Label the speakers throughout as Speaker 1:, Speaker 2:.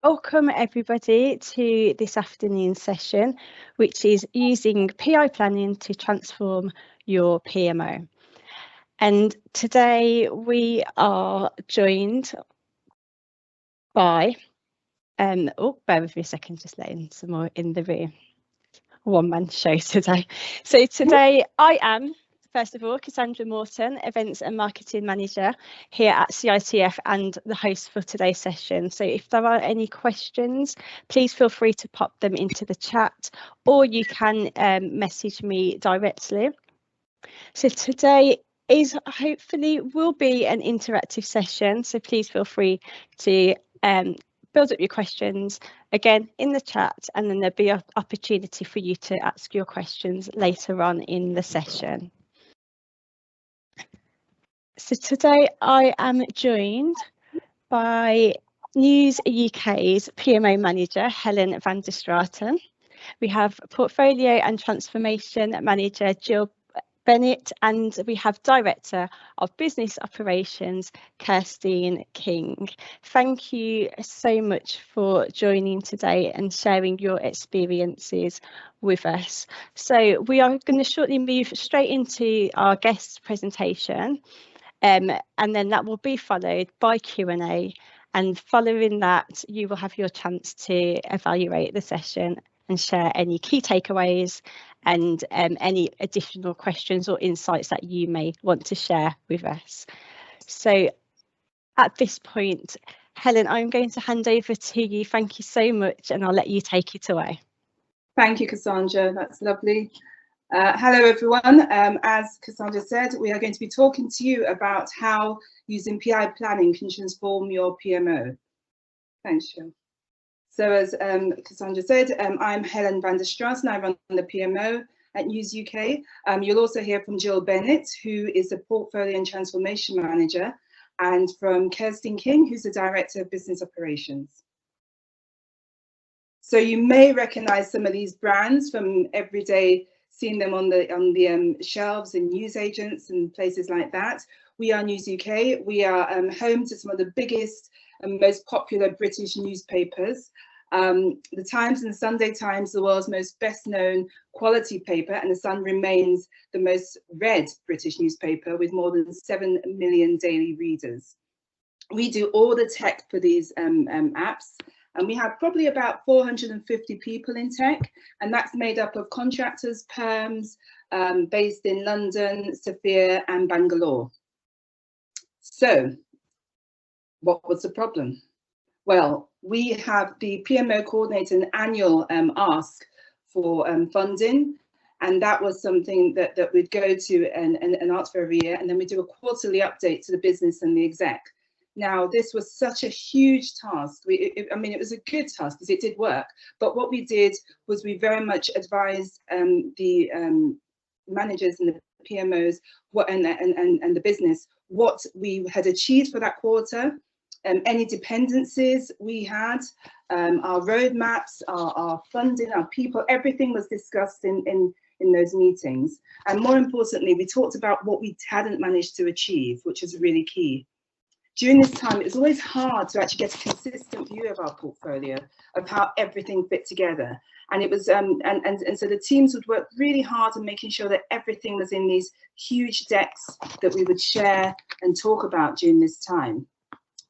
Speaker 1: Welcome everybody to this afternoon's session, which is using PI planning to transform your PMO. And today we are joined by, bear with me a second, just letting some more in the room. One-man show today. So today I am, first of all, Cassandra Morton, Events and Marketing Manager here at CITF and the host for today's session. So if there are any questions, please feel free to pop them into the chat, or you can message me directly. So today hopefully will be an interactive session, so please feel free to build up your questions again in the chat, and then there'll be an opportunity for you to ask your questions later on in the session. So today I am joined by News UK's PMO Manager, Helen van der Straten. We have Portfolio and Transformation Manager, Jill Bennett, and we have Director of Business Operations, Kirsteen King. Thank you so much for joining today and sharing your experiences with us. So we are going to shortly move straight into our guest presentation, and then that will be followed by Q&A. And following that, you will have your chance to evaluate the session and share any key takeaways and any additional questions or insights that you may want to share with us. So at this point, Helen, I'm going to hand over to you. Thank you so much, and I'll let you take it away.
Speaker 2: Thank you, Cassandra. That's lovely. Hello, everyone. As Cassandra said, we are going to be talking to you about how using PI planning can transform your PMO. Thanks, Jill. So as Cassandra said, I'm Helen van der Straten. I run the PMO at News UK. You'll also hear from Jill Bennett, who is the Portfolio and Transformation Manager, and from Kirsteen King, who's the Director of Business Operations. So you may recognize some of these brands from everyday, seeing them on the shelves in newsagents and places like that. We are News UK. We are home to some of the biggest and most popular British newspapers. The Times and the Sunday Times, the world's most best-known quality paper, and the Sun remains the most read British newspaper with more than 7 million daily readers. We do all the tech for these apps, and we have probably about 450 people in tech, and that's made up of contractors, perms, based in London, Sofia, and Bangalore. So, what was the problem? Well, we have the PMO coordinator an annual ask for funding, and that was something that we'd go to and ask for every year, and then we do a quarterly update to the business and the exec. Now, this was such a huge task. I mean, it was a good task because it did work, but what we did was we very much advised the managers and the PMOs and the business what we had achieved for that quarter, any dependencies we had, our roadmaps, our funding, our people, everything was discussed in those meetings. And more importantly, we talked about what we hadn't managed to achieve, which is really key. During this time, it was always hard to actually get a consistent view of our portfolio, of how everything fit together. And it was, and so the teams would work really hard on making sure that everything was in these huge decks that we would share and talk about during this time.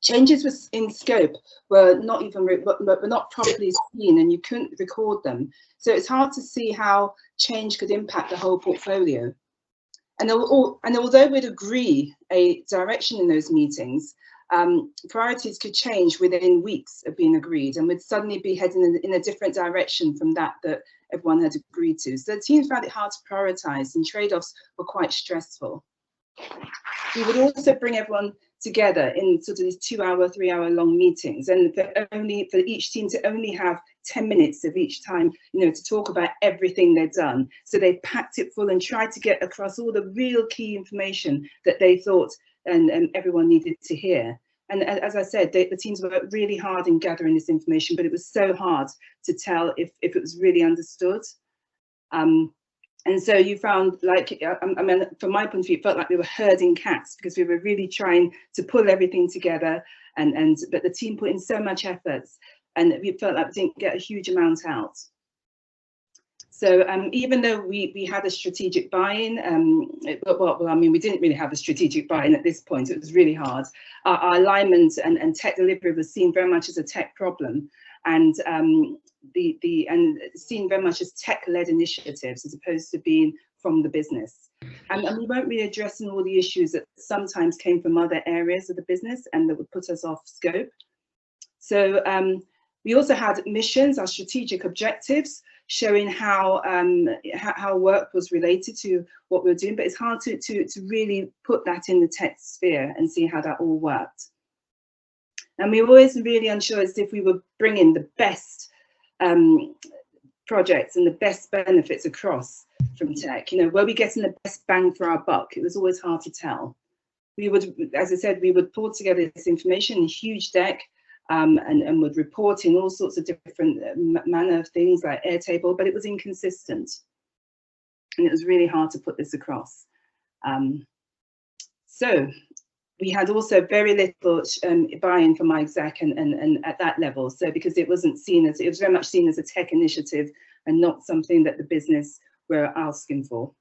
Speaker 2: Changes in scope were not properly seen, and you couldn't record them. So it's hard to see how change could impact the whole portfolio. And although we'd agree a direction in those meetings, priorities could change within weeks of being agreed, and we'd suddenly be heading in a different direction from that everyone had agreed to. So the teams found it hard to prioritize, and trade-offs were quite stressful. We would also bring everyone together in sort of these 2-hour, 3-hour-long meetings, and for each team to only have 10 minutes of each time, to talk about everything they've done. So they packed it full and tried to get across all the real key information that they thought and everyone needed to hear. And as I said, the teams worked really hard in gathering this information, but it was so hard to tell if it was really understood. And so you found, like, I mean, from my point of view, it felt like we were herding cats because we were really trying to pull everything together, but the team put in so much effort. and we felt like we didn't get a huge amount out. So even though we had a strategic buy-in, well, I mean, we didn't really have a strategic buy-in at this point. It was really hard. Our alignment and tech delivery was seen very much as a tech problem, and seen very much as tech-led initiatives as opposed to being from the business. And we weren't really addressing all the issues that sometimes came from other areas of the business and that would put us off scope. So we also had missions, our strategic objectives, showing how work was related to what we were doing, but it's hard to really put that in the tech sphere and see how that all worked. And we were always really unsure as if we were bringing the best projects and the best benefits across from tech. You know, were we getting the best bang for our buck? It was always hard to tell. We would, as I said, we would pull together this information in a huge deck, and would report in all sorts of different manner of things like Airtable, but it was inconsistent. And it was really hard to put this across. So we had also very little buy-in from my exec and at that level. So because it wasn't seen as, it was very much seen as a tech initiative and not something that the business were asking for.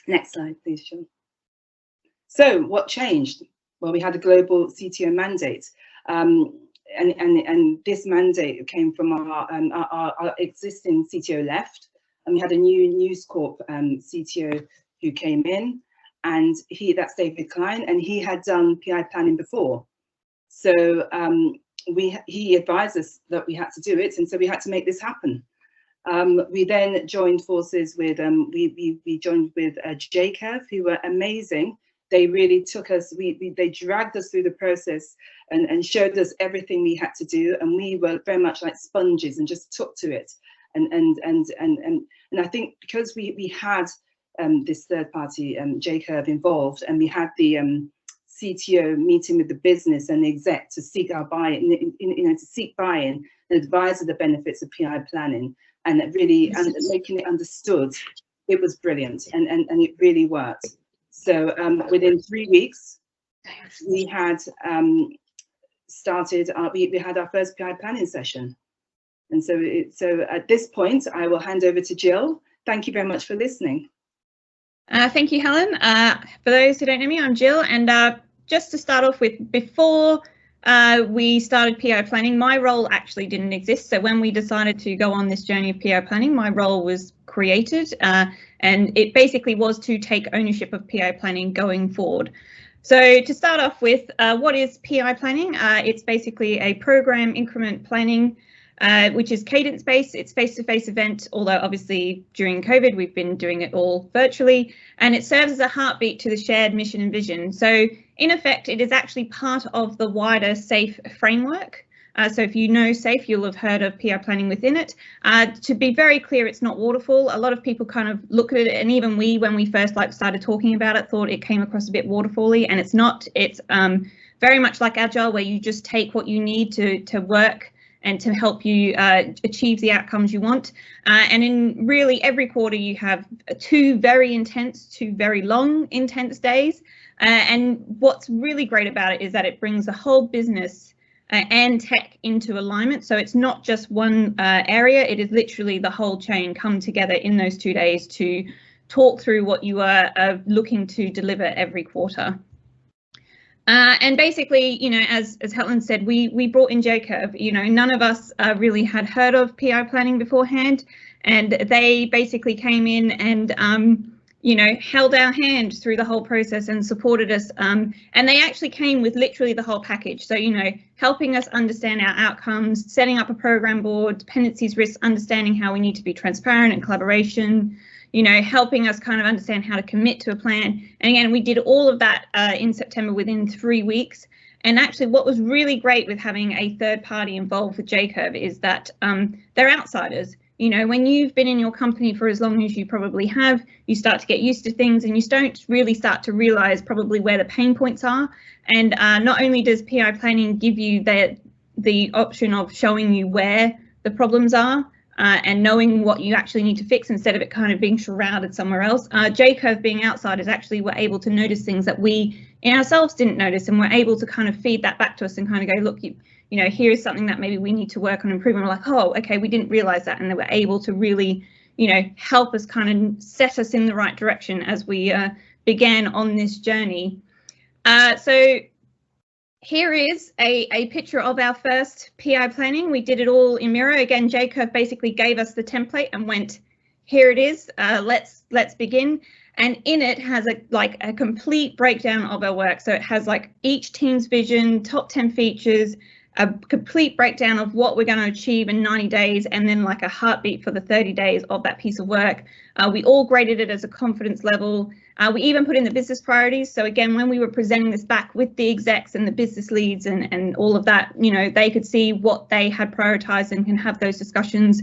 Speaker 2: Next slide, please, Sean. So what changed? Well, we had a global CTO mandate. And this mandate came from our existing CTO left, and we had a new News Corp CTO who came in, and that's David Klein, and he had done PI planning before. So he advised us that we had to do it, and so we had to make this happen. We then joined forces with, we joined with JCURV, who were amazing. They really took us, they dragged us through the process and showed us everything we had to do, and we were very much like sponges and just took to it. And I think because we had this third party JCURV involved, and we had the CTO meeting with the business and the exec to seek our buy-in, to seek buy-in and advise of the benefits of PI planning, and really making it understood, it was brilliant, and it really worked. So within 3 weeks, we had started, we had our first PI planning session. And so, at this point, I will hand over to Jill. Thank you very much for listening.
Speaker 3: Thank you, Helen. For those who don't know me, I'm Jill. And just to start off with, before we started PI planning, my role actually didn't exist. So when we decided to go on this journey of PI planning, my role was created, and it basically was to take ownership of PI planning going forward. So to start off with, what is PI planning? It's basically a program increment planning, which is cadence-based. It's face-to-face event, although obviously during COVID, we've been doing it all virtually, and it serves as a heartbeat to the shared mission and vision. So in effect, it is actually part of the wider SAFE framework. So if you know SAFE, you'll have heard of PI planning within it. To be very clear, it's not waterfall. A lot of people kind of look at it, and even we, when we first started talking about it, thought it came across a bit waterfall-y, and it's not. It's very much like Agile, where you just take what you need to work and to help you achieve the outcomes you want. And in really every quarter, you have two very long, intense days. And what's really great about it is that it brings the whole business and tech into alignment. So it's not just one area, it is literally the whole chain come together in those 2 days to talk through what you are looking to deliver every quarter. And basically, as Helen said, we brought in JCURV. None of us really had heard of PI planning beforehand, and they basically came in and held our hand through the whole process and supported us. And they actually came with literally the whole package. So, helping us understand our outcomes, setting up a program board, dependencies, risks, understanding how we need to be transparent and collaboration, helping us kind of understand how to commit to a plan. And again, we did all of that in September within 3 weeks. And actually what was really great with having a third party involved with JCURV is that they're outsiders. When you've been in your company for as long as you probably have, you start to get used to things and you don't really start to realize probably where the pain points are. And not only does PI planning give you the option of showing you where the problems are and knowing what you actually need to fix instead of it kind of being shrouded somewhere else. JCURV being outsiders actually were able to notice things that we in ourselves didn't notice, and we're able to kind of feed that back to us and kind of go, look, you know, here is something that maybe we need to work on improving. We're like, oh, okay, we didn't realize that. And they were able to really, you know, help us kind of set us in the right direction as we began on this journey. So here is a picture of our first PI planning. We did it all in Miro. Again, JCURV basically gave us the template and went, here it is, let's begin. And in it has a complete breakdown of our work. So it has like each team's vision, top 10 features, a complete breakdown of what we're going to achieve in 90 days, and then like a heartbeat for the 30 days of that piece of work. We all graded it as a confidence level. We even put in the business priorities. So again, when we were presenting this back with the execs and the business leads and all of that, you know, they could see what they had prioritized and can have those discussions.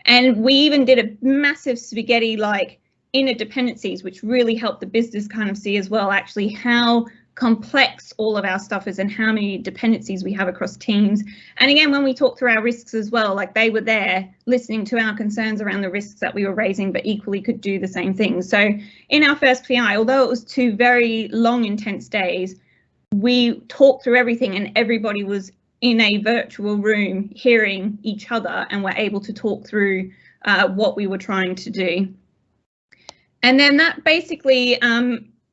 Speaker 3: And we even did a massive spaghetti like inner dependencies, which really helped the business kind of see as well, actually how complex all of our stuff is and how many dependencies we have across teams. And again, when we talk through our risks as well, like they were there listening to our concerns around the risks that we were raising, but equally could do the same thing. So in our first PI, although it was 2 very long, intense days, we talked through everything and everybody was in a virtual room hearing each other and were able to talk through what we were trying to do. And then that basically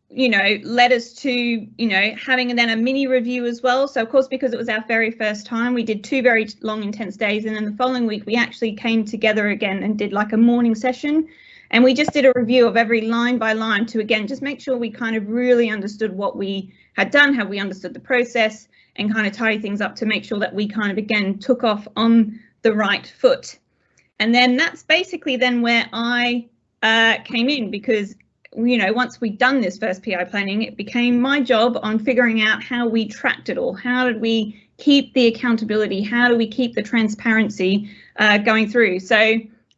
Speaker 3: you know, led us to, you know, having then a mini review as well. So of course, because it was our very first time, we did 2 very long, intense days. And then the following week, we actually came together again and did like a morning session. And we just did a review of every line by line to, again, just make sure we kind of really understood what we had done, how we understood the process, and kind of tidy things up to make sure that we kind of, again, took off on the right foot. And then that's basically then where I came in, because you know, once we'd done this first PI planning, it became my job on figuring out how we tracked it all. How did we keep the accountability? How do we keep the transparency going through? So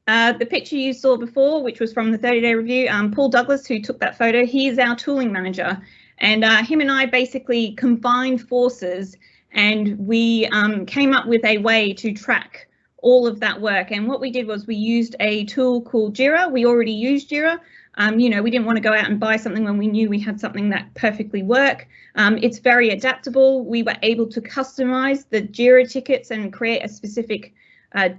Speaker 3: the picture you saw before, which was from the 30-day review, Paul Douglas, who took that photo, he is our tooling manager. And him and I basically combined forces, and we came up with a way to track all of that work. And what we did was we used a tool called Jira. We already used Jira. You know, we didn't want to go out and buy something when we knew we had something that perfectly worked. It's very adaptable. We were able to customize the Jira tickets and create a specific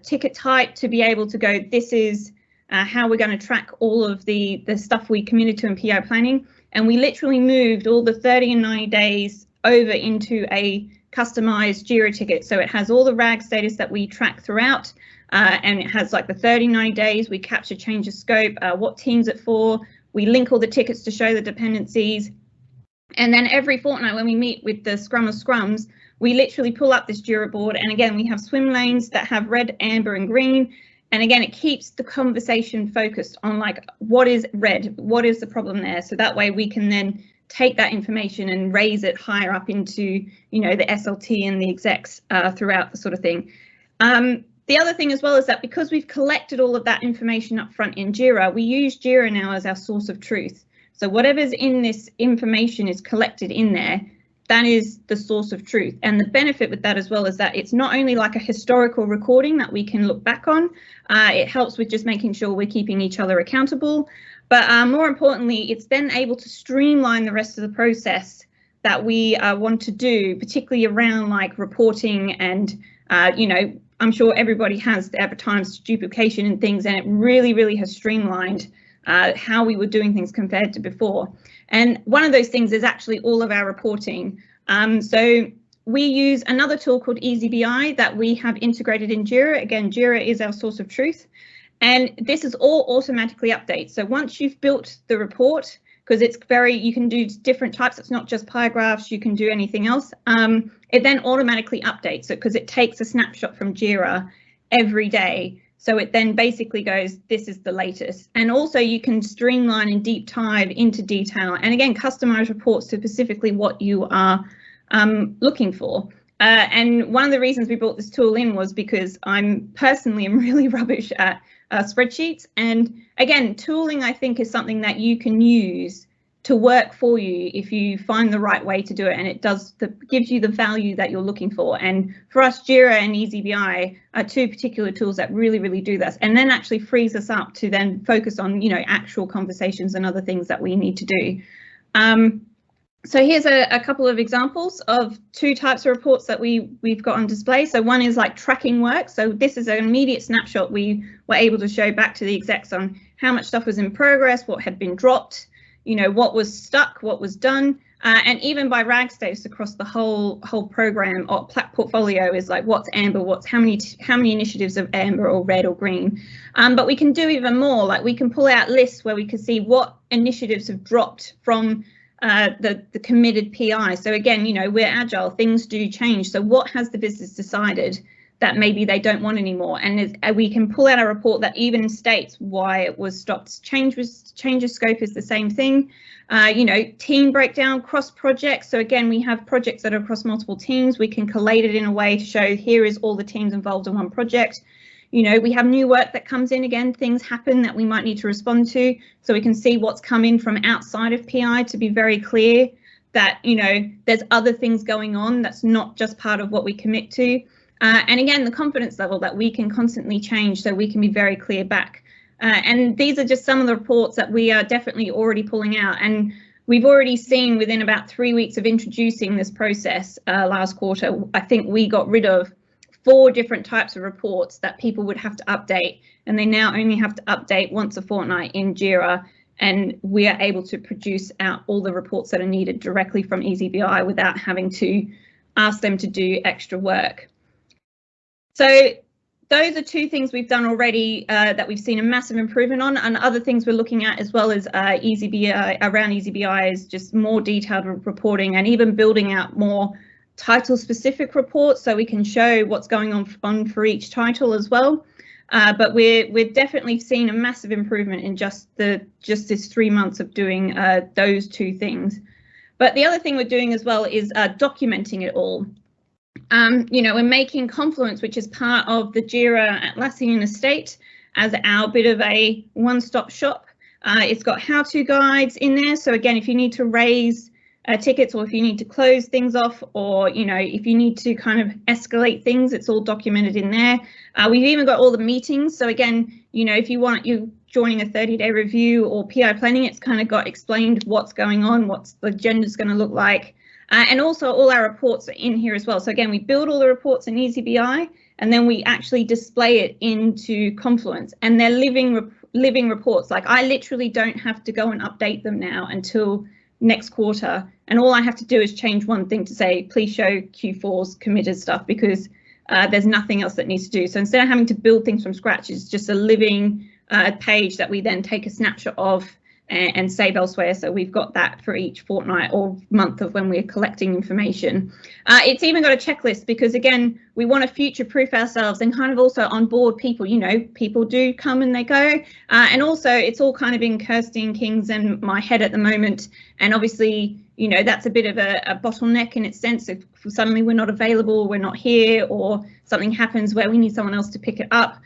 Speaker 3: ticket type to be able to go, this is how we're going to track all of the stuff we committed to in PI planning. And we literally moved all the 30 and 90 days over into a customized Jira ticket. So it has all the RAG status that we track throughout. And it has like the 30, 90 days, we capture change of scope, what team's it for, we link all the tickets to show the dependencies. And then every fortnight when we meet with the Scrum of Scrums, we literally pull up this Jira board. And again, we have swim lanes that have red, amber and green. And again, it keeps the conversation focused on like, what is red? What is the problem there? So that way we can then take that information and raise it higher up into, you know, the SLT and the execs throughout the sort of thing. The other thing as well is that because we've collected all of that information up front in Jira, we use Jira now as our source of truth. So whatever's in this information is collected in there, that is the source of truth. And the benefit with that as well is that it's not only like a historical recording that we can look back on, it helps with just making sure we're keeping each other accountable. But more importantly, it's then able to streamline the rest of the process that we want to do, particularly around like reporting and, you know, I'm sure everybody has at times duplication and things, and it really, really has streamlined how we were doing things compared to before. And one of those things is actually all of our reporting. So we use another tool called EasyBI that we have integrated in Jira. Again, Jira is our source of truth. And this is all automatically updated. So once you've built the report, because it's very, you can do different types, it's not just pie graphs, you can do anything else. It then automatically updates it because it takes a snapshot from Jira every day. So it then basically goes, this is the latest. And also you can streamline and deep dive into detail. And again, customize reports to specifically what you are looking for. And one of the reasons we brought this tool in was because I'm personally am really rubbish at spreadsheets. And again, tooling, I think, is something that you can use to work for you if you find the right way to do it, and it does gives you the value that you're looking for. And for us, Jira and EasyBI are 2 particular tools that really, really do this, and then actually frees us up to then focus on, you know, actual conversations and other things that we need to do. So here's a couple of examples of two types of reports that we've got on display. So one is like tracking work. So this is an immediate snapshot we were able to show back to the execs on how much stuff was in progress, what had been dropped, you know, what was stuck, what was done, and even by RAG status across the whole program or portfolio is like what's amber, what's how many initiatives of amber or red or green. But we can do even more. Like we can pull out lists where we can see what initiatives have dropped from the committed PI. So again, you know, we're agile, things do change. So what has the business decided that maybe they don't want anymore? And we can pull out a report that even states why it was stopped. Change of scope is the same thing. You know, team breakdown, cross projects. So again, we have projects that are across multiple teams. We can collate it in a way to show here is all the teams involved in one project. You know, we have new work that comes in, again, things happen that we might need to respond to, so we can see what's come in from outside of PI to be very clear that, you know, there's other things going on that's not just part of what we commit to. And again, the confidence level that we can constantly change so we can be very clear back. And these are just some of the reports that we are definitely already pulling out. And we've already seen within about 3 weeks of introducing this process last quarter, I think we got rid of 4 different types of reports that people would have to update, and they now only have to update once a fortnight in JIRA, and we are able to produce out all the reports that are needed directly from EasyBI without having to ask them to do extra work. So those are 2 things we've done already that we've seen a massive improvement on, and other things we're looking at as well as EasyBI, around EasyBI, is just more detailed reporting and even building out more title specific reports so we can show what's going on for each title as well. But we're definitely seeing a massive improvement in just this 3 months of doing those 2 things. But the other thing we're doing as well is documenting it all. You know, we're making Confluence, which is part of the JIRA Atlassian estate, as our bit of a one-stop shop. It's got how-to guides in there. So again, if you need to raise tickets, or if you need to close things off, or, you know, if you need to kind of escalate things, it's all documented in there. We've even got all the meetings. So again, you know, if you're joining a 30-day review or PI planning, it's kind of got explained what's going on, what's the agenda's going to look like. And also all our reports are in here as well. So again, we build all the reports in EasyBI, and then we actually display it into Confluence, and they're living reports. Like I literally don't have to go and update them now until next quarter, and all I have to do is change one thing to say, please show Q4's committed stuff, because there's nothing else that needs to do. So instead of having to build things from scratch, it's just a living page that we then take a snapshot of and save elsewhere. So we've got that for each fortnight or month of when we're collecting information. It's even got a checklist, because again, we want to future-proof ourselves and kind of also onboard people. You know, people do come and they go, and also it's all kind of in Kirsty and King's and my head at the moment. And obviously, you know, that's a bit of a bottleneck in its sense. If suddenly we're not available, we're not here, or something happens where we need someone else to pick it up,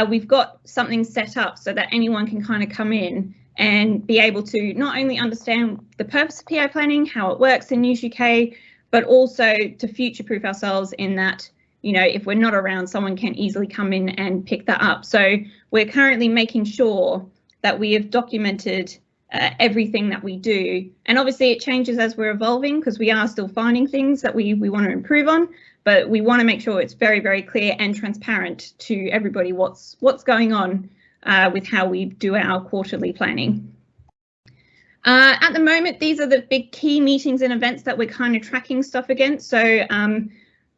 Speaker 3: we've got something set up so that anyone can kind of come in and be able to not only understand the purpose of PI planning, how it works in News UK, but also to future-proof ourselves in that, you know, if we're not around, someone can easily come in and pick that up. So we're currently making sure that we have documented everything that we do. And obviously it changes as we're evolving, because we are still finding things that we want to improve on, but we want to make sure it's very, very clear and transparent to everybody what's going on with how we do our quarterly planning. At the moment, these are the big key meetings and events that we're kind of tracking stuff against. So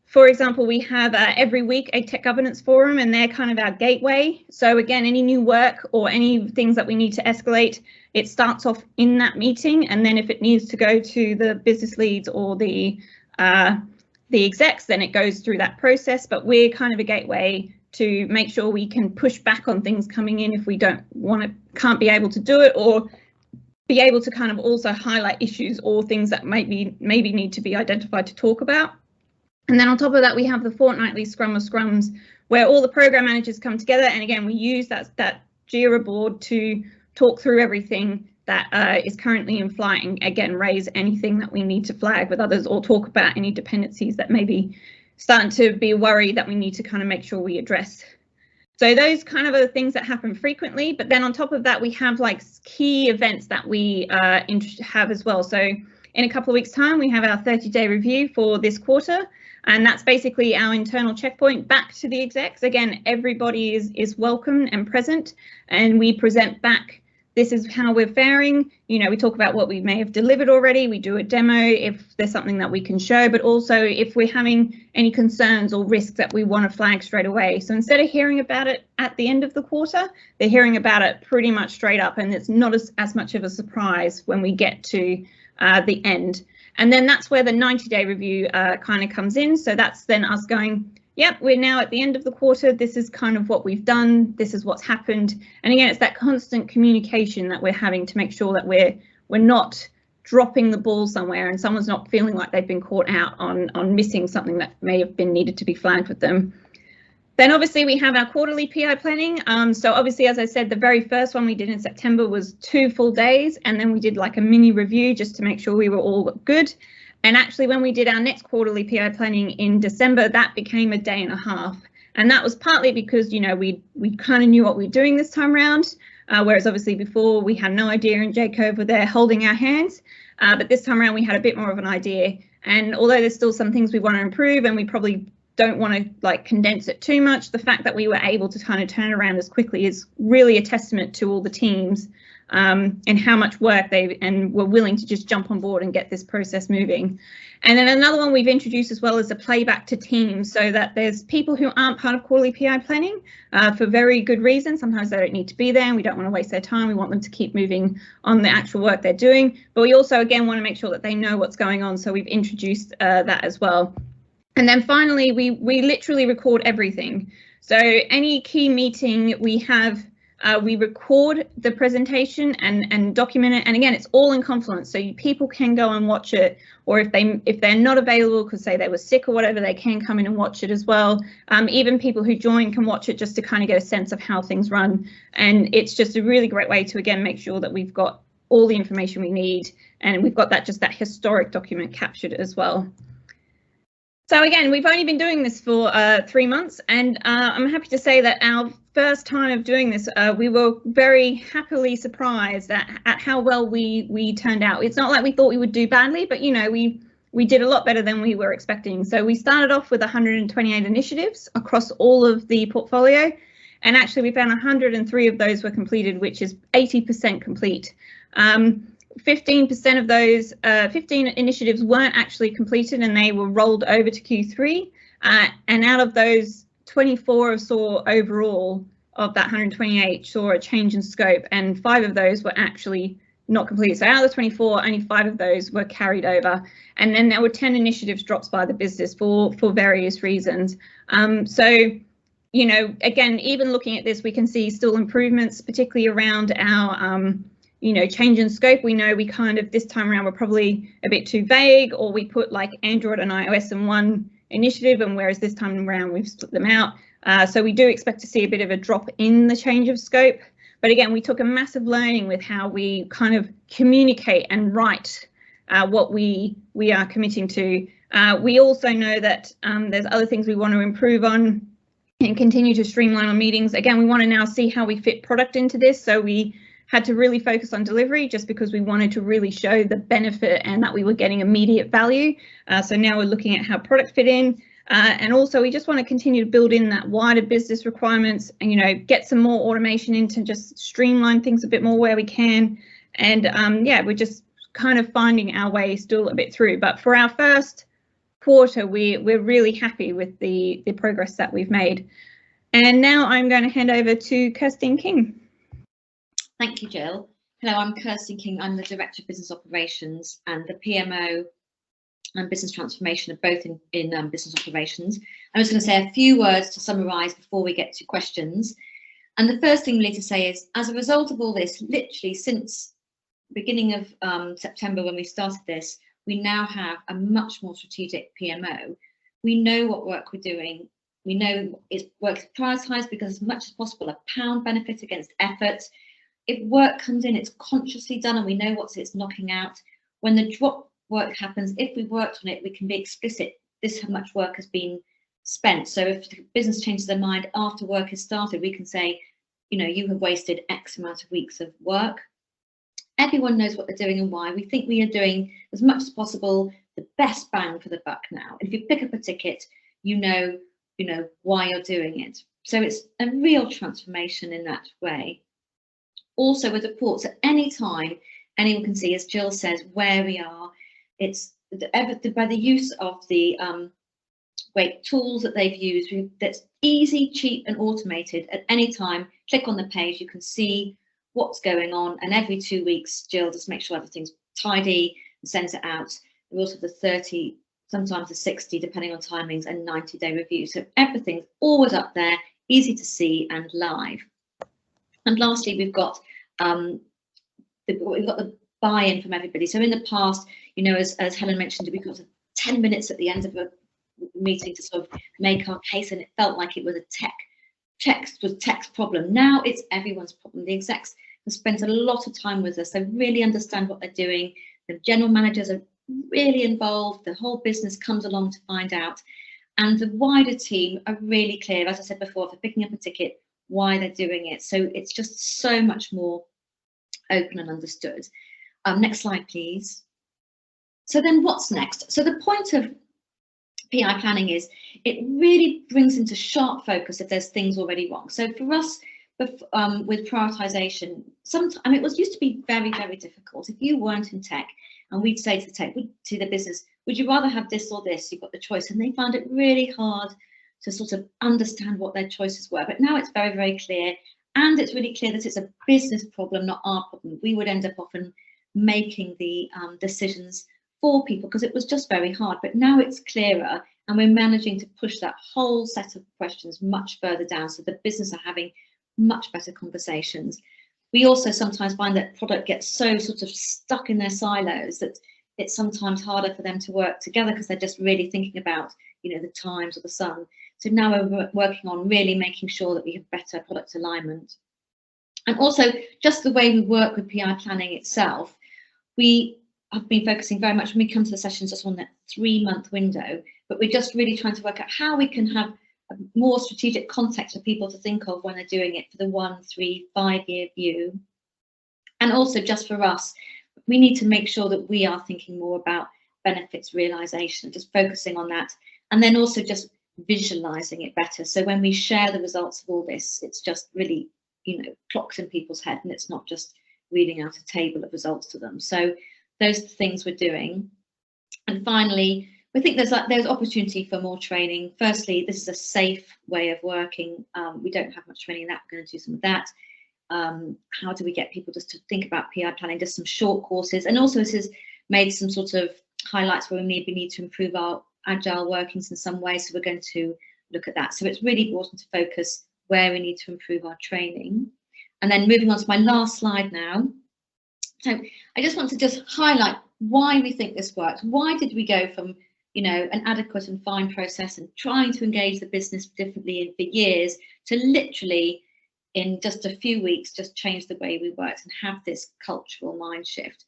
Speaker 3: for example, we have every week a tech governance forum, and they're kind of our gateway. So again, any new work or any things that we need to escalate, it starts off in that meeting. And then if it needs to go to the business leads or the execs, then it goes through that process. But we're kind of a gateway to make sure we can push back on things coming in if we can't be able to do it, or be able to kind of also highlight issues or things that maybe need to be identified to talk about. And then on top of that, we have the fortnightly Scrum of Scrums, where all the program managers come together. And again, we use that JIRA board to talk through everything that is currently in flight, and again, raise anything that we need to flag with others, or talk about any dependencies that maybe starting to be worried that we need to kind of make sure we address. So those kind of are the things that happen frequently. But then on top of that, we have like key events that we have as well. So in a couple of weeks' time, we have our 30-day review for this quarter. And that's basically our internal checkpoint back to the execs. Again, everybody is welcome and present, and we present back, this is how we're faring. You know, we talk about what we may have delivered already. We do a demo if there's something that we can show, but also if we're having any concerns or risks that we want to flag straight away. So instead of hearing about it at the end of the quarter, they're hearing about it pretty much straight up, and it's not as much of a surprise when we get to the end. And then that's where the 90-day review kind of comes in. So that's then us going, yep, we're now at the end of the quarter. This is kind of what we've done. This is what's happened. And again, it's that constant communication that we're having to make sure that we're not dropping the ball somewhere and someone's not feeling like they've been caught out on missing something that may have been needed to be flagged with them. Then obviously we have our quarterly PI planning. So obviously, as I said, the very first one we did in September was 2 full days, and then we did like a mini review just to make sure we were all good. And actually, when we did our next quarterly PI planning in December, that became a day and a half. And that was partly because, you know, we kind of knew what we were doing this time around, whereas obviously before we had no idea and JCURV were there holding our hands. But this time around we had a bit more of an idea. And although there's still some things we want to improve and we probably don't want to like condense it too much, the fact that we were able to kind of turn around as quickly is really a testament to all the teams and how much work they were willing to just jump on board and get this process moving. And then another one we've introduced as well is a playback to teams, so that there's people who aren't part of quarterly PI planning for very good reason. Sometimes they don't need to be there and we don't want to waste their time. We want them to keep moving on the actual work they're doing. But we also, again, want to make sure that they know what's going on. So we've introduced that as well. And then finally, we literally record everything. So any key meeting we have, we record the presentation and document it. And again, it's all in Confluence, so people can go and watch it. Or if they're not available because say they were sick or whatever, they can come in and watch it as well. Even people who join can watch it just to kind of get a sense of how things run. And it's just a really great way to again make sure that we've got all the information we need, and we've got that historic document captured as well. So again, we've only been doing this for 3 months, and I'm happy to say that our first time of doing this, we were very happily surprised at how well we turned out. It's not like we thought we would do badly, but you know, we did a lot better than we were expecting. So we started off with 128 initiatives across all of the portfolio, and actually we found 103 of those were completed, which is 80% complete. 15% of those 15 initiatives weren't actually completed and they were rolled over to Q3. And out of those, 24 saw overall of that 128 saw a change in scope, and 5 of those were actually not completed. So out of the 24, only 5 of those were carried over. And then there were 10 initiatives dropped by the business for various reasons. So, you know, again, even looking at this, we can see still improvements, particularly around our you know, change in scope. We know we kind of this time around we're probably a bit too vague, or we put like Android and iOS in one initiative, and whereas this time around we've split them out. So we do expect to see a bit of a drop in the change of scope. But again, we took a massive learning with how we kind of communicate and write what we are committing to. We also know that there's other things we want to improve on and continue to streamline our meetings. Again, we want to now see how we fit product into this. So we had to really focus on delivery just because we wanted to really show the benefit and that we were getting immediate value. So now we're looking at how product fit in. And also we just want to continue to build in that wider business requirements and, you know, get some more automation in to just streamline things a bit more where we can. And yeah, we're just kind of finding our way still a bit through. But for our first quarter, we're really happy with the progress that we've made. And now I'm going to hand over to Kirstine King.
Speaker 4: Thank you, Jill. Hello, I'm Kirstine King. I'm the Director of Business Operations, and the PMO and Business Transformation are both in Business Operations. I'm just going to say a few words to summarise before we get to questions. And the first thing we need to say is, as a result of all this, literally since the beginning of September when we started this, we now have a much more strategic PMO. We know what work we're doing. We know work is prioritised because as much as possible, a pound benefit against effort. If work comes in, it's consciously done and we know what it's knocking out. When the drop work happens, if we worked on it, we can be explicit. This is how much work has been spent. So if the business changes their mind after work has started, we can say, you know, you have wasted X amount of weeks of work. Everyone knows what they're doing and why. We think we are doing as much as possible, the best bang for the buck now. If you pick up a ticket, you know why you're doing it. So it's a real transformation in that way. Also with reports at any time, anyone can see, as Jill says, where we are. It's by the use of the great tools that they've used, that's easy, cheap and automated. At any time, click on the page, you can see what's going on, and every 2 weeks Jill just makes sure everything's tidy and sends it out. We also have the 30, sometimes the 60, depending on timings, and 90-day review. So everything's always up there, easy to see and live. And lastly, we've got the buy-in from everybody. So in the past, as Helen mentioned, we've got 10 minutes at the end of a meeting to sort of make our case, and it felt like it was a text problem. Now it's everyone's problem. The execs have spent a lot of time with us. They really understand what they're doing. The general managers are really involved. The whole business comes along to find out, and the wider team are really clear, as I said before, for picking up a ticket, why they're doing it. So it's just so much more open and understood. Next slide, please. So then what's next? So the point of PI planning is it really brings into sharp focus if there's things already wrong. So for us, with prioritisation, it used to be very, very difficult. If you weren't in tech, and we'd say to the business, would you rather have this or this? You've got the choice. And they found it really hard to sort of understand what their choices were. But now it's very, very clear. And it's really clear that it's a business problem, not our problem. We would end up often making the decisions for people because it was just very hard. But now it's clearer, and we're managing to push that whole set of questions much further down, so the business are having much better conversations. We also sometimes find that product gets so sort of stuck in their silos that it's sometimes harder for them to work together because they're just really thinking about, the times or the sun. So now we're working on really making sure that we have better product alignment. And also just the way we work with PI planning itself, we have been focusing very much when we come to the sessions just on that 3-month window, but we're just really trying to work out how we can have a more strategic context for people to think of when they're doing it for the 1, 3, 5-year view. And also just for us, we need to make sure that we are thinking more about benefits realization, just focusing on that, and then also just visualizing it better. So when we share the results of all this, it's just really, clocks in people's head, and it's not just reading out a table of results to them. So those are the things we're doing. And finally, we think there's opportunity for more training. Firstly, this is a safe way of working. We don't have much training in that. We're going to do some of that. How do we get people just to think about PI planning, just some short courses? And also this has made some sort of highlights where we need to improve our agile workings in some way. So we're going to look at that. So it's really important to focus where we need to improve our training. And then moving on to my last slide now. So I just want to just highlight why we think this works. Why did we go from an adequate and fine process and trying to engage the business differently for years to literally in just a few weeks just change the way we worked and have this cultural mind shift?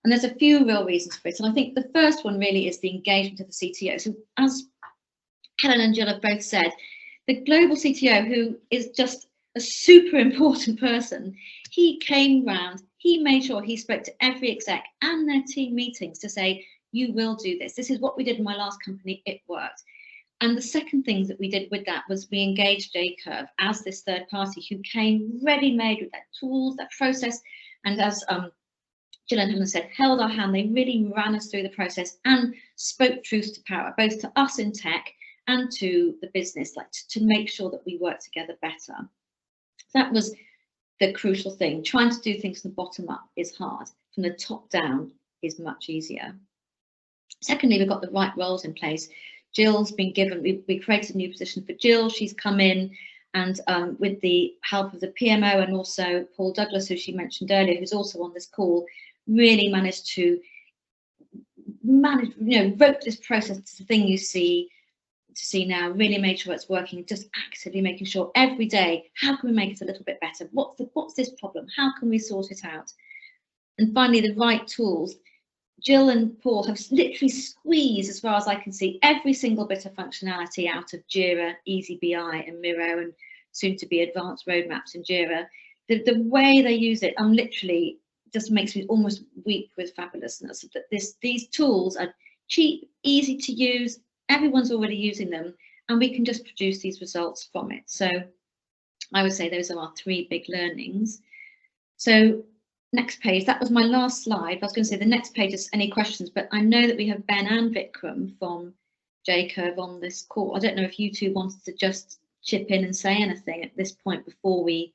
Speaker 4: And there's a few real reasons for it. And I think the first one really is the engagement of the CTO. So as Helen and Jill have both said, the global CTO, who is just a super important person, he came round, he made sure he spoke to every exec and their team meetings to say, you will do this. This is what we did in my last company, it worked. And the second thing that we did with that was we engaged JCURV as this third party who came ready-made with their tools, their process, and as Jill and Helen said, held our hand. They really ran us through the process and spoke truth to power, both to us in tech and to the business, like to make sure that we work together better. That was the crucial thing. Trying to do things from the bottom up is hard. From the top down is much easier. Secondly, we've got the right roles in place. Jill's been given, we created a new position for Jill. She's come in and with the help of the PMO and also Paul Douglas, who she mentioned earlier, who's also on this call, really managed to wrote this process to the thing you see now, really made sure it's working, just actively making sure every day, how can we make it a little bit better? What's this problem? How can we sort it out? And finally, the right tools. Jill and Paul have literally squeezed, as far as I can see, every single bit of functionality out of Jira, Easy BI and Miro, and soon to be advanced roadmaps in Jira. The way they use it, I'm literally just makes me almost weep with fabulousness. That these tools are cheap, easy to use, everyone's already using them, and we can just produce these results from it. So I would say those are our 3 big learnings. So next page, that was my last slide. I was going to say the next page is any questions, but I know that we have Ben and Vikram from JCURV on this call. I don't know if you two wanted to just chip in and say anything at this point before we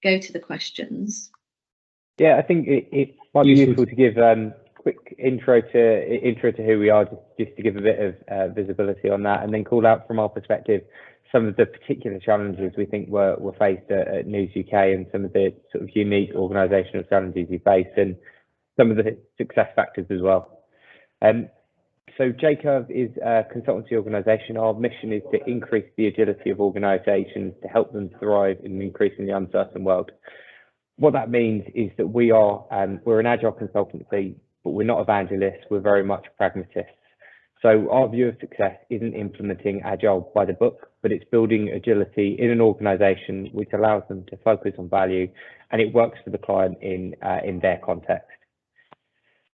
Speaker 4: go to the questions.
Speaker 5: Yeah, I think it might be useful to give quick intro to who we are, just to give a bit of visibility on that, and then call out from our perspective some of the particular challenges we think were faced at News UK, and some of the sort of unique organisational challenges we faced, and some of the success factors as well. So JCURV is a consultancy organisation. Our mission is to increase the agility of organisations to help them thrive in an increasingly uncertain world. What that means is that we're an agile consultancy, but we're not evangelists, we're very much pragmatists. So our view of success isn't implementing agile by the book, but it's building agility in an organisation which allows them to focus on value, and it works for the client in their context.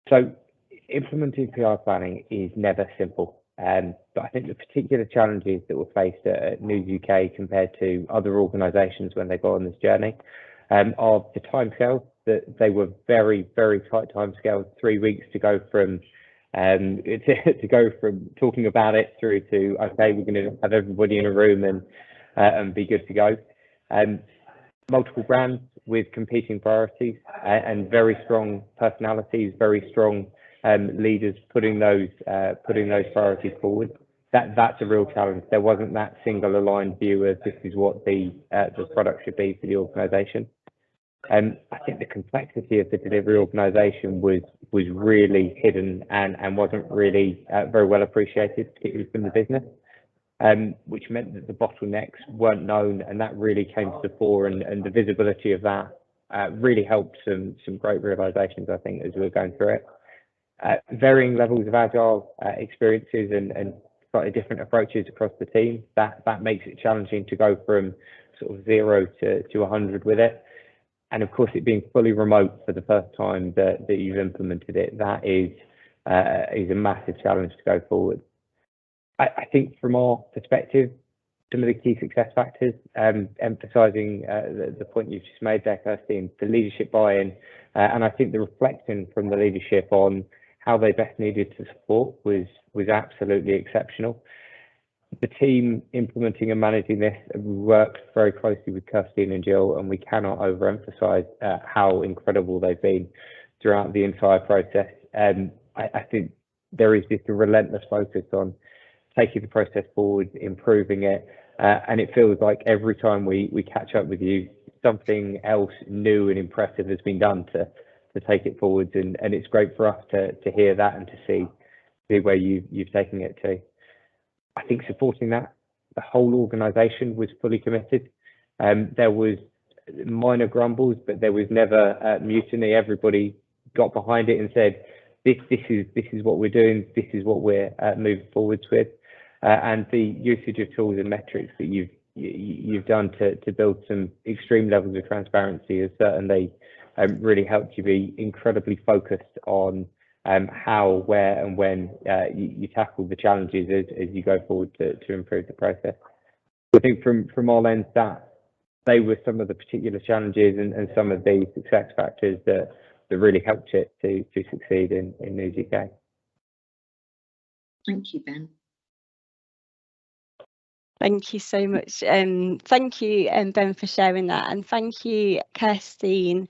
Speaker 5: So implementing PI planning is never simple, but I think the particular challenges that were faced at News UK compared to other organisations when they go on this journey are the timescales. That they were very, very tight timescales, 3 weeks to go from talking about it through to, okay, we're going to have everybody in a room and be good to go. Multiple brands with competing priorities and very strong personalities, very strong leaders putting those priorities forward. That's a real challenge. There wasn't that single aligned view of this is what the product should be for the organisation. I think the complexity of the delivery organisation was really hidden and wasn't really very well appreciated, particularly from the business, which meant that the bottlenecks weren't known, and that really came to the fore, and the visibility of that really helped some great realisations, I think, as we were going through it. Varying levels of agile experiences and slightly different approaches across the team, that makes it challenging to go from sort of 0 to 100 with it. And of course, it being fully remote for the first time that you've implemented it, that is a massive challenge to go forward. I think from our perspective, some of the key success factors, emphasising the point you've just made there, Kirsty, the leadership buy-in, and I think the reflection from the leadership on how they best needed to support was absolutely exceptional. The team implementing and managing this worked very closely with Kirsty and Jill, and we cannot overemphasise how incredible they've been throughout the entire process. I think there is just a relentless focus on taking the process forward, improving it, and it feels like every time we catch up with you, something else new and impressive has been done to take it forwards, and it's great for us to hear that and to see where you've taken it to. I think supporting that, the whole organisation was fully committed. There was minor grumbles, but there was never mutiny. Everybody got behind it and said, "This is what we're doing. This is what we're moving forwards with." And the usage of tools and metrics that you've done to build some extreme levels of transparency has certainly really helped you be incredibly focused on how, where, and when you tackle the challenges as you go forward to improve the process. I think from our lens, that they were some of the particular challenges and some of the success factors that really helped it to succeed in News UK.
Speaker 4: Thank you, Ben.
Speaker 1: Thank you so much. Thank you, Ben, for sharing that, and thank you, Kirsty,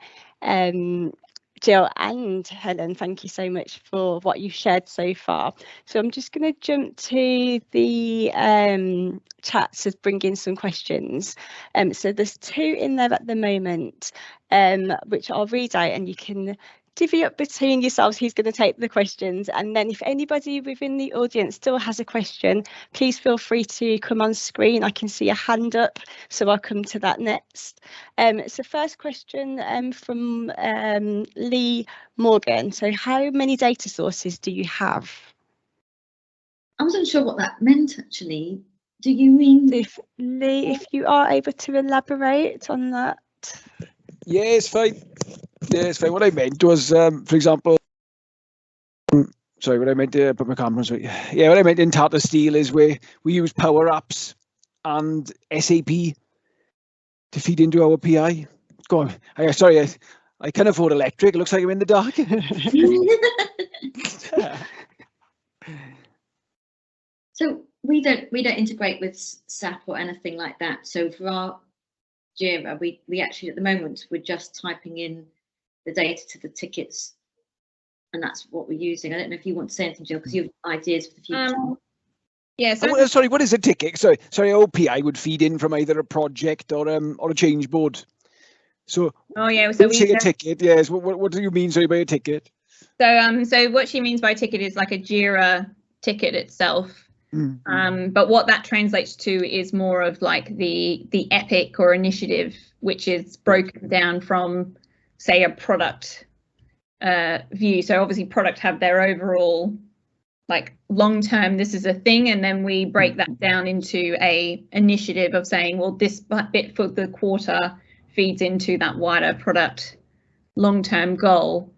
Speaker 1: Jill and Helen. Thank you so much for what you've shared so far. So I'm just going to jump to the chat to bring in some questions. So there's 2 in there at the moment, which I'll read out, and you can divvy up between yourselves who's going to take the questions, and then if anybody within the audience still has a question, please feel free to come on screen. I can see a hand up, so I'll come to that next. So first question from Lee Morgan. So how many data sources do you have?
Speaker 4: I wasn't sure what that meant, actually. Do you mean?
Speaker 1: Lee, if you are able to elaborate on that.
Speaker 6: Yeah, it's fine. Yes, fine. What I meant was, for example, sorry, what I meant to put my camera on. Sorry. Yeah, what I meant in Tata Steel is where we use Power Apps and SAP to feed into our PI. Go on. Sorry, I can't afford electric. It looks like I'm in the dark.
Speaker 4: So we don't integrate with SAP or anything like that. So for our JIRA, we actually at the moment we're just typing in the data to the tickets, and that's what we're using. I don't know if you want to say anything, Jill, because you have ideas for the future.
Speaker 3: Yeah. So
Speaker 6: Oh, sorry, what is a ticket? Sorry, OPI would feed in from either a project or a change board. So.
Speaker 3: Oh yeah. So we
Speaker 6: say a ticket. Yes. What do you mean? Sorry, by a ticket?
Speaker 3: So what she means by ticket is like a JIRA ticket itself. But what that translates to is more of like the epic or initiative, which is broken down from, say, a product view. So obviously product have their overall like long term, this is a thing, and then we break that down into a initiative of saying, well, this bit for the quarter feeds into that wider product long-term goal.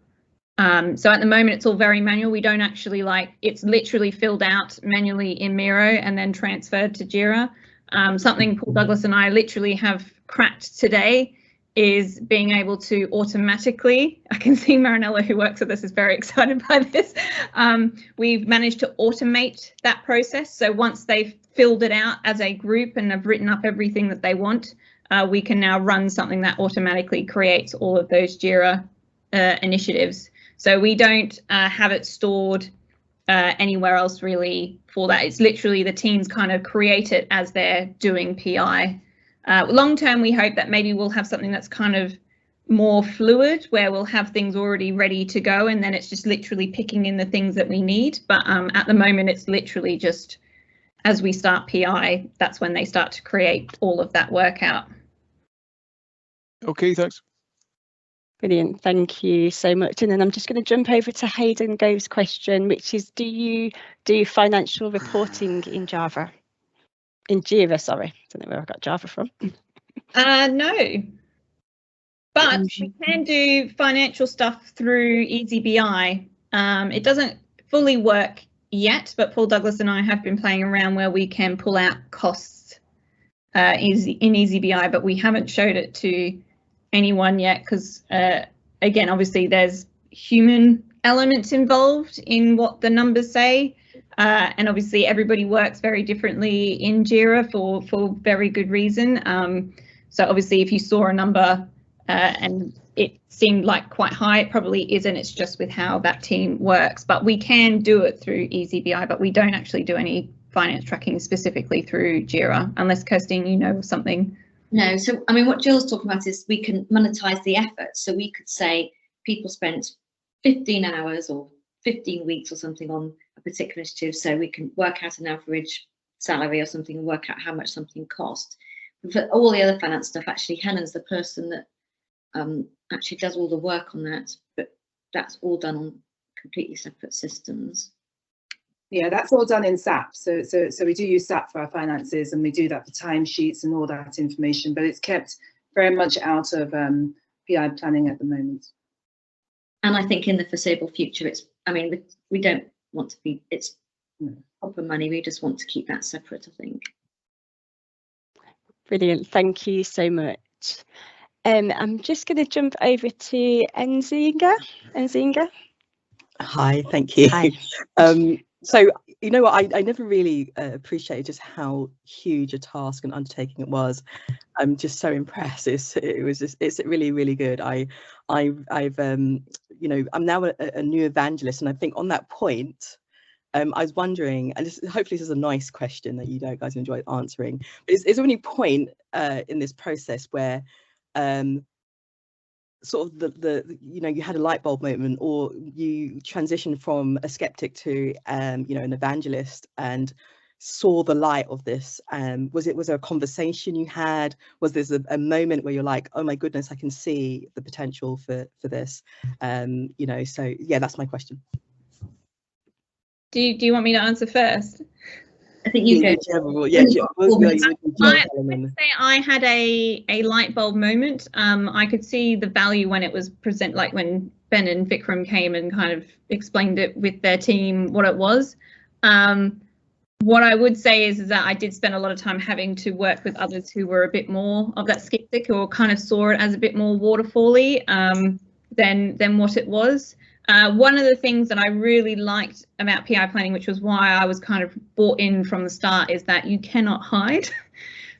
Speaker 3: So at the moment it's all very manual. We don't actually it's literally filled out manually in Miro and then transferred to JIRA. Something Paul Douglas and I literally have cracked today is being able to automatically, I can see Marinella, who works with us, is very excited by this. We've managed to automate that process. So once they've filled it out as a group and have written up everything that they want, we can now run something that automatically creates all of those JIRA initiatives. So we don't have it stored anywhere else really for that. It's literally the teams kind of create it as they're doing PI. Long term, we hope that maybe we'll have something that's kind of more fluid, where we'll have things already ready to go, and then it's just literally picking in the things that we need. But at the moment, it's literally just as we start PI, that's when they start to create all of that work out.
Speaker 6: Okay, thanks.
Speaker 1: Brilliant, thank you so much. And then I'm just going to jump over to Hayden Gove's question, which is, do you do financial reporting in Java? In JIRA, sorry. I don't know where I got Java from.
Speaker 3: No, but we can do financial stuff through EasyBI. It doesn't fully work yet, but Paul Douglas and I have been playing around where we can pull out costs in EasyBI, but we haven't showed it to anyone yet because, again, obviously there's human elements involved in what the numbers say. And obviously everybody works very differently in JIRA for very good reason. So obviously if you saw a number and it seemed like quite high, it probably isn't. It's just with how that team works. But we can do it through EasyBI, but we don't actually do any finance tracking specifically through JIRA, unless Kirstine, you know something.
Speaker 4: No, so I mean what Jill's talking about is we can monetize the effort. So we could say people spent 15 hours or 15 weeks or something on a particular initiative, so we can work out an average salary or something and work out how much something cost. But for all the other finance stuff, actually Helen's the person that actually does all the work on that, but that's all done on completely separate systems.
Speaker 2: Yeah, that's all done in SAP. So we do use SAP for our finances, and we do that for timesheets and all that information, but it's kept very much out of PI planning at the moment.
Speaker 4: And I think in the foreseeable future, we don't want to be, it's proper money. We just want to keep that separate, I think.
Speaker 1: Brilliant, thank you so much. I'm just going to jump over to Nzinga.
Speaker 7: Hi, thank you.
Speaker 1: Hi.
Speaker 7: So, you know what, I never really appreciated just how huge a task and undertaking it was. I'm just so impressed. It's really, really good. I've you know, I'm now a new evangelist, and I think on that point, I was wondering, and hopefully this is a nice question that you guys enjoy answering, but is there any point in this process where sort of you know, you had a light bulb moment, or you transitioned from a skeptic to you know, an evangelist and saw the light of this? Was there a conversation you had? Was there a moment where you're like, oh my goodness, I can see the potential for this? You know, so yeah, that's my question.
Speaker 3: Do you want me to answer first?
Speaker 4: I think you go.
Speaker 7: Yeah,
Speaker 3: I would say I had a light bulb moment. I could see the value when it was present, like when Ben and Vikram came and kind of explained it with their team what it was. What I would say is that I did spend a lot of time having to work with others who were a bit more of that skeptic, or kind of saw it as a bit more waterfally than what it was. One of the things that I really liked about PI planning, which was why I was kind of bought in from the start, is that you cannot hide.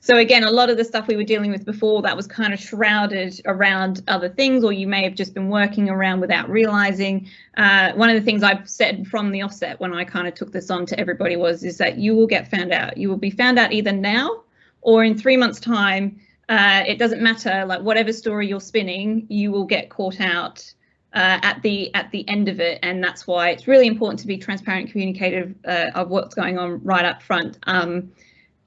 Speaker 3: So again, a lot of the stuff we were dealing with before, that was kind of shrouded around other things, or you may have just been working around without realizing. One of the things I've said from the offset when I kind of took this on to everybody is that you will get found out. You will be found out either now or in 3 months' time. It doesn't matter, like whatever story you're spinning, you will get caught out at the end of it. And that's why it's really important to be transparent and communicative of what's going on right up front.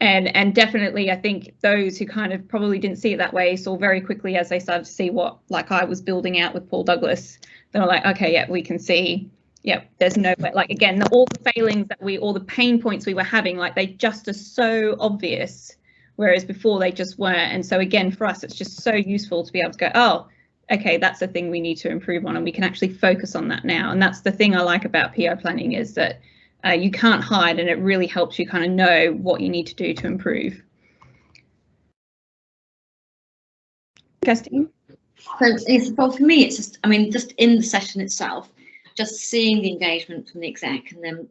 Speaker 3: And definitely, I think those who kind of probably didn't see it that way saw very quickly, as they started to see what, like I was building out with Paul Douglas, they were like, okay, yeah, we can see, yeah, there's no way, like, again, all the failings that all the pain points we were having, like they just are so obvious, whereas before they just weren't. And so again, for us, it's just so useful to be able to go, oh, okay, that's the thing we need to improve on, and we can actually focus on that now. And that's the thing I like about PI planning, is that you can't hide, and it really helps you kind of know what you need to do to improve. Kirsty?
Speaker 4: Well, for me, it's just, I mean, just in the session itself, just seeing the engagement from the exec and then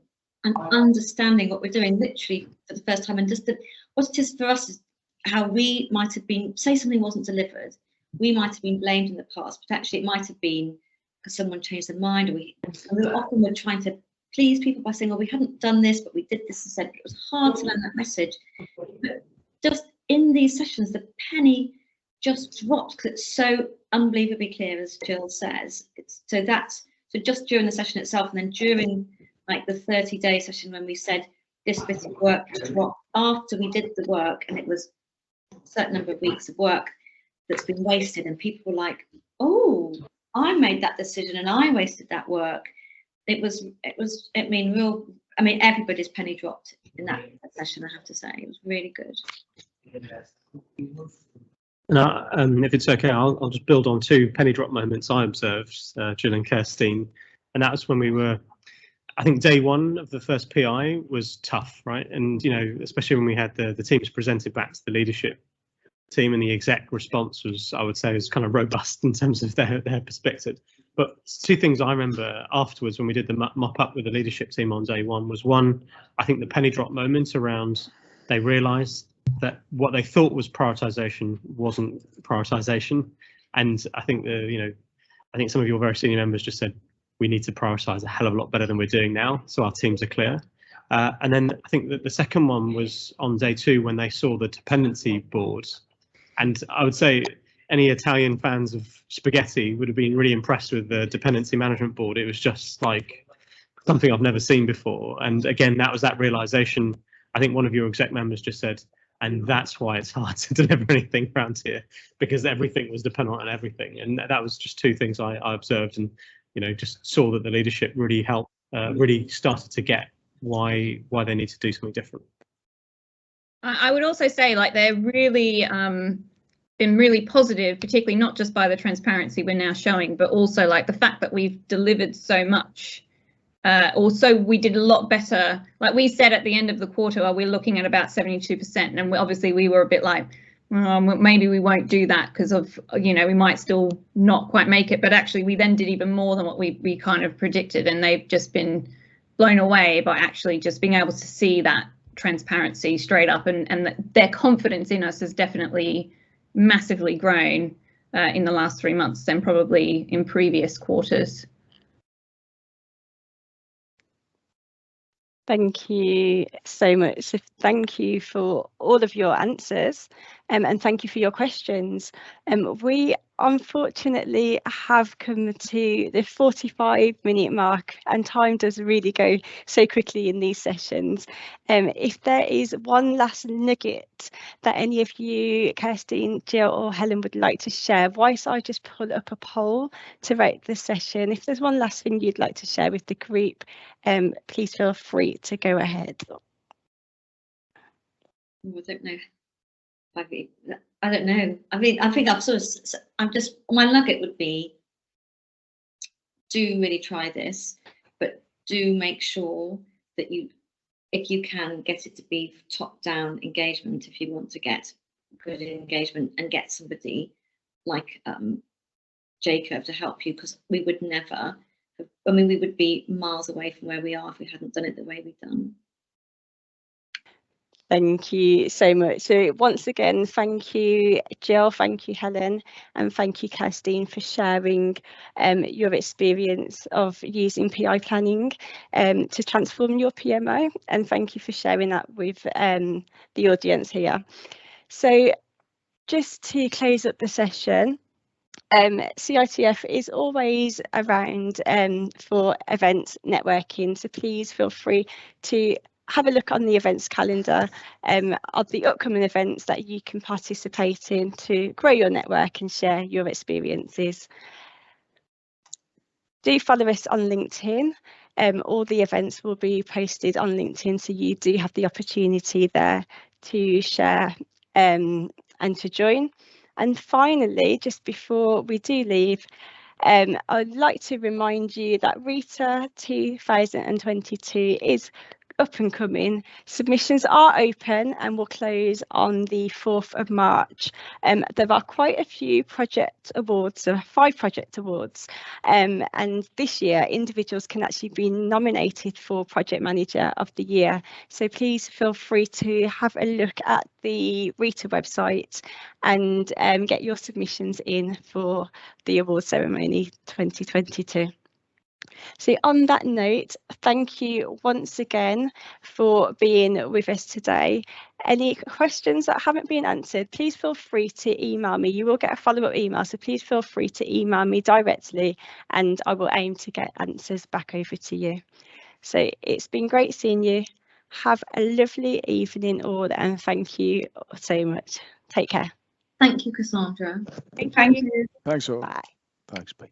Speaker 4: understanding what we're doing literally for the first time, and just what it is for us is how we might have been, say something wasn't delivered, we might have been blamed in the past, but actually it might have been because someone changed their mind, or we often were trying to please people by saying, well, we hadn't done this, but we did this instead. It was hard to learn that message. But just in these sessions, the penny just drops because it's so unbelievably clear, as Jill says. So just during the session itself, and then during like the 30-day session when we said this bit of work dropped after we did the work, and it was a certain number of weeks of work that's been wasted, and people were like, oh, I made that decision and I wasted that work. I mean, everybody's penny dropped in that session, I have to say. It was really good.
Speaker 8: Now, if it's okay, I'll just build on 2 penny drop moments I observed, Jill and Kirstine. And that was when we were, I think day 1 of the first PI was tough, right? And, you know, especially when we had the teams presented back to the leadership team, and the exec response was, I would say, was kind of robust in terms of their perspective. But 2 things I remember afterwards when we did the mop up with the leadership team on day 1 was, one, I think the penny drop moment around they realised that what they thought was prioritisation wasn't prioritisation. And I think I think some of your very senior members just said, we need to prioritise a hell of a lot better than we're doing now, so our teams are clear. And then I think that the second one was on day 2 when they saw the dependency board. And I would say any Italian fans of spaghetti would have been really impressed with the dependency management board. It was just like something I've never seen before. And again, that was that realization. I think one of your exec members just said, and that's why it's hard to deliver anything around here, because everything was dependent on everything. And that was just 2 things I observed, and, you know, just saw that the leadership really helped, really started to get why they need to do something different.
Speaker 3: I would also say, like, they're really been really positive, particularly not just by the transparency we're now showing, but also like the fact that we've delivered so much. Also, we did a lot better. Like we said at the end of the quarter, we're looking at about 72%, and obviously we were a bit like, maybe we won't do that because of, you know, we might still not quite make it. But actually, we then did even more than what we kind of predicted, and they've just been blown away by actually just being able to see that transparency straight up, and their confidence in us has definitely massively grown in the last 3 months than probably in previous quarters.
Speaker 1: Thank you so much. So thank you for all of your answers, and thank you for your questions. We unfortunately have come to the 45-minute mark, and time does really go so quickly in these sessions. If there is one last nugget that any of you, Kirstine, Jill or Helen, would like to share, whilst I just pull up a poll to rate the session, if there's one last thing you'd like to share with the group, please feel free to go ahead.
Speaker 4: I don't know. I don't know. I mean, I think I'm just, my nugget would be, do really try this, but do make sure that you, if you can, get it to be top-down engagement if you want to get good engagement and get somebody like JCURV to help you, because we would never, I mean, we would be miles away from where we are if we hadn't done it the way we've done.
Speaker 1: Thank you so much. So once again, thank you, Jill, thank you, Helen, and thank you, Kirstine, for sharing your experience of using PI planning to transform your PMO, and thank you for sharing that with the audience here. So just to close up the session, CITF is always around for events networking, so please feel free to have a look on the events calendar of the upcoming events that you can participate in to grow your network and share your experiences. Do follow us on LinkedIn. All the events will be posted on LinkedIn, so you do have the opportunity there to share and to join. And finally, just before we do leave, I'd like to remind you that RITA 2022 is up and coming. Submissions are open and will close on the 4th of March. There are quite a few project awards, 5 project awards, and this year individuals can actually be nominated for Project Manager of the Year. So please feel free to have a look at the RITA website and get your submissions in for the award ceremony 2022. So on that note, thank you once again for being with us today. Any questions that haven't been answered, please feel free to email me. You will get a follow-up email, so please feel free to email me directly and I will aim to get answers back over to you. So it's been great seeing you. Have a lovely evening all, and thank you so much. Take care.
Speaker 4: Thank you, Cassandra.
Speaker 2: Thank you.
Speaker 6: Thanks all.
Speaker 1: Bye.
Speaker 6: Thanks, bye.